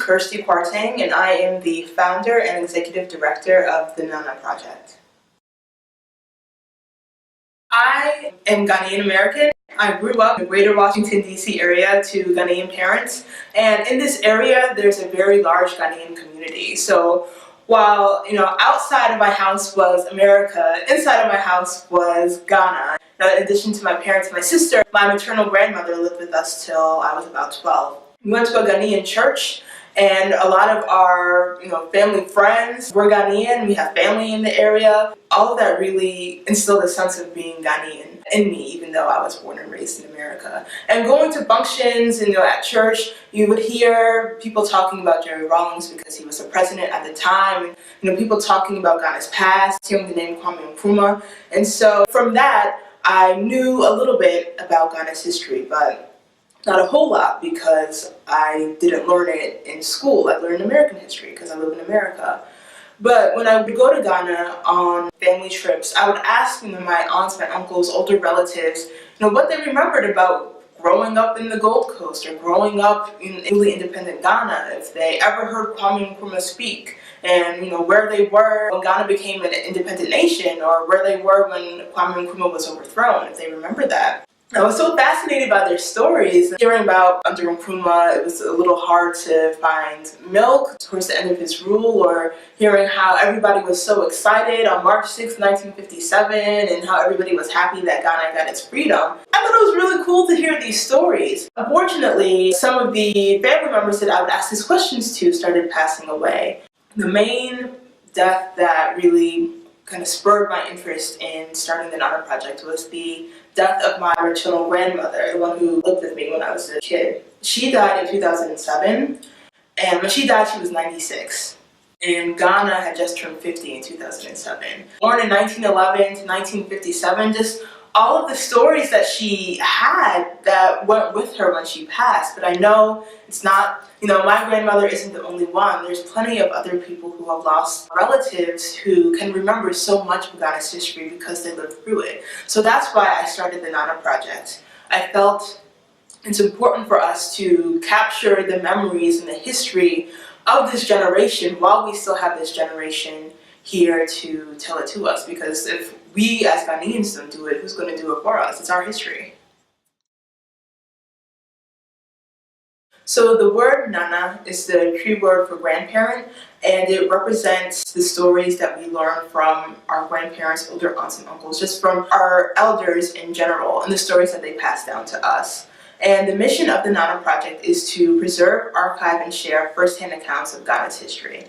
Kirstie Kwarteng, and I am the founder and executive director of the Amma Project. I am Ghanaian American. I grew up in the greater Washington, D.C. area to Ghanaian parents, and in this area there's a very large Ghanaian community. So while outside of my house was America, inside of my house was Ghana. Now, in addition to my parents and my sister, my maternal grandmother lived with us till I was about 12. We went to a Ghanaian church, and a lot of our family friends were Ghanaian. We have family in the area. All of that really instilled a sense of being Ghanaian in me, even though I was born and raised in America. And going to functions, at church, you would hear people talking about Jerry Rawlings because he was the president at the time. People talking about Ghana's past, hearing the name Kwame Nkrumah. And so from that, I knew a little bit about Ghana's history, but not a whole lot because I didn't learn it in school. I learned American history because I live in America. But when I would go to Ghana on family trips, I would ask my aunts, my uncles, older relatives, what they remembered about growing up in the Gold Coast or growing up in newly independent Ghana, if they ever heard Kwame Nkrumah speak, and where they were when Ghana became an independent nation, or where they were when Kwame Nkrumah was overthrown, if they remember that. I was so fascinated by their stories. Hearing about under Nkrumah, it was a little hard to find milk towards the end of his rule, or hearing how everybody was so excited on March 6, 1957, and how everybody was happy that Ghana got its freedom. I thought it was really cool to hear these stories. Unfortunately, some of the family members that I would ask these questions to started passing away. The main death that really kind of spurred my interest in starting the Amma Project was the death of my maternal grandmother, the one who lived with me when I was a kid. She died in 2007, and when she died she was 96. And Ghana had just turned 50 in 2007. Born in 1911 to 1957, just all of the stories that she had that went with her when she passed. But I know it's not, my grandmother isn't the only one. There's plenty of other people who have lost relatives who can remember so much of Ghana's history because they lived through it. So that's why I started the Amma Project. I felt it's important for us to capture the memories and the history of this generation while we still have this generation here to tell it to us, because if we as Ghanaians don't do it, who's going to do it for us? It's our history. So the word Nana is the Cree word for grandparent, and it represents the stories that we learn from our grandparents, older aunts and uncles, just from our elders in general, and the stories that they pass down to us. And the mission of the Nana Project is to preserve, archive, and share first-hand accounts of Ghana's history.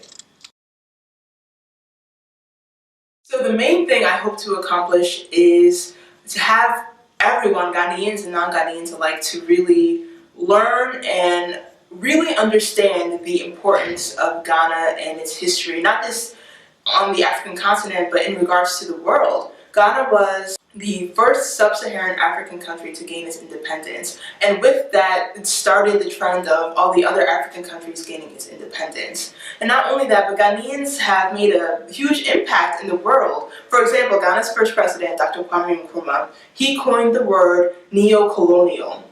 So the main thing I hope to accomplish is to have everyone, Ghanaians and non-Ghanaians alike, to really learn and really understand the importance of Ghana and its history, not just on the African continent, but in regards to the world. Ghana was the first sub-Saharan African country to gain its independence, and with that it started the trend of all the other African countries gaining its independence. And not only that, but Ghanaians have made a huge impact in the world. For example, Ghana's first president, Dr. Kwame Nkrumah, he coined the word neo-colonial.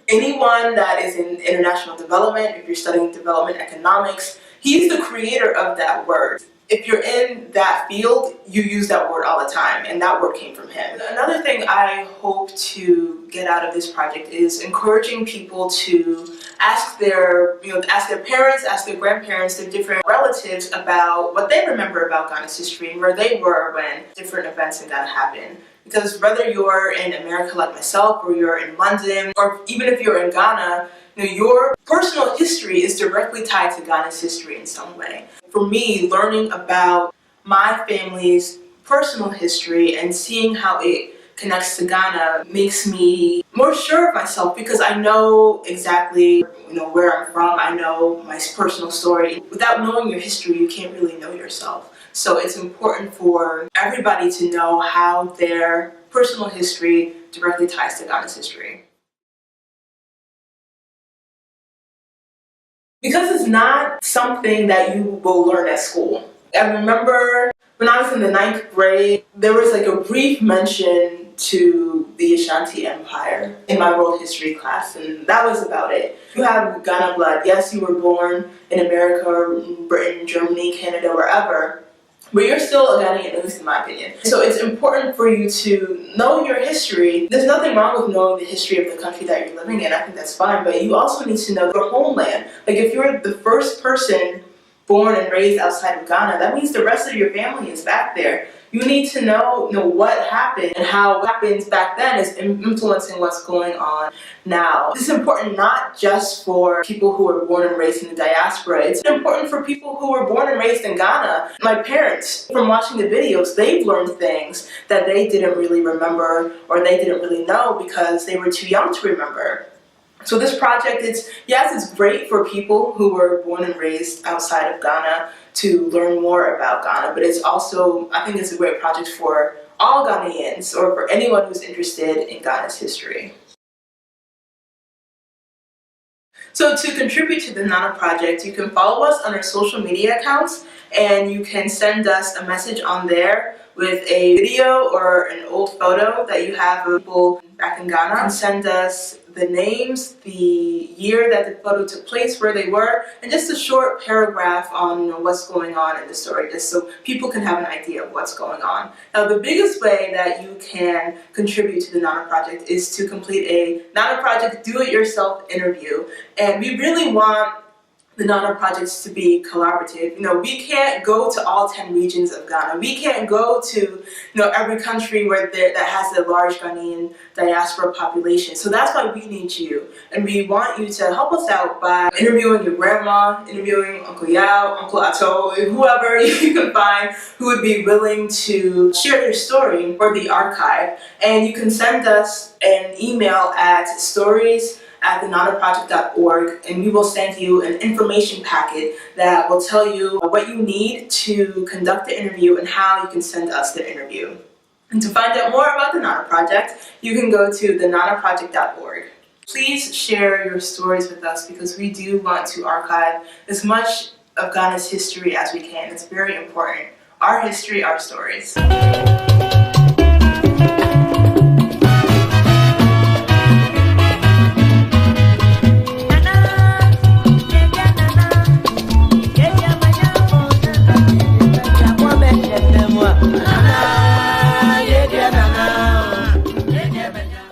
Anyone that is in international development, if you're studying development economics, he's the creator of that word. If you're in that field, you use that word all the time, and that word came from him. Another thing I hope to get out of this project is encouraging people to ask their parents, ask their grandparents, their different relatives about what they remember about Ghana's history and where they were when different events in Ghana happened. Because whether you're in America like myself, or you're in London, or even if you're in Ghana, your personal history is directly tied to Ghana's history in some way. For me, learning about my family's personal history and seeing how it connects to Ghana makes me more sure of myself, because I know exactly where I'm from. I know my personal story. Without knowing your history, you can't really know yourself. So it's important for everybody to know how their personal history directly ties to Ghana's history. Because it's not something that you will learn at school. I remember when I was in the 9th grade, there was like a brief mention to the Ashanti Empire in my world history class, and that was about it. You have Ghana blood. Yes, you were born in America, Britain, Germany, Canada, wherever, but you're still a Ghanaian, at least in my opinion. So it's important for you to know your history. There's nothing wrong with knowing the history of the country that you're living in. I think that's fine, but you also need to know your homeland. Like if you're the first person born and raised outside of Ghana, that means the rest of your family is back there. You need to know what happened and how what happens back then is influencing what's going on now. This is important not just for people who were born and raised in the diaspora. It's important for people who were born and raised in Ghana. My parents, from watching the videos, they've learned things that they didn't really remember or they didn't really know because they were too young to remember. So this project, it's great for people who were born and raised outside of Ghana to learn more about Ghana, but it's also, I think it's a great project for all Ghanaians or for anyone who's interested in Ghana's history. So to contribute to the Nana Project, you can follow us on our social media accounts, and you can send us a message on there with a video or an old photo that you have of people back in Ghana, and send us the names, the year that the photo took place, where they were, and just a short paragraph on what's going on in the story, just so people can have an idea of what's going on. Now, the biggest way that you can contribute to the Nana Project is to complete a Nana Project do-it-yourself interview, and we really want the Nana projects to be collaborative. We can't go to all 10 regions of Ghana. We can't go to every country that has a large Ghanaian diaspora population. So that's why we need you. And we want you to help us out by interviewing your grandma, interviewing Uncle Yao, Uncle Ato, whoever you can find who would be willing to share their story for the archive. And you can send us an email at stories@thenanaproject.org, and we will send you an information packet that will tell you what you need to conduct the interview and how you can send us the interview. And to find out more about the Nana Project, you can go to thenanaproject.org. Please share your stories with us because we do want to archive as much of Ghana's history as we can. It's very important. Our history, our stories.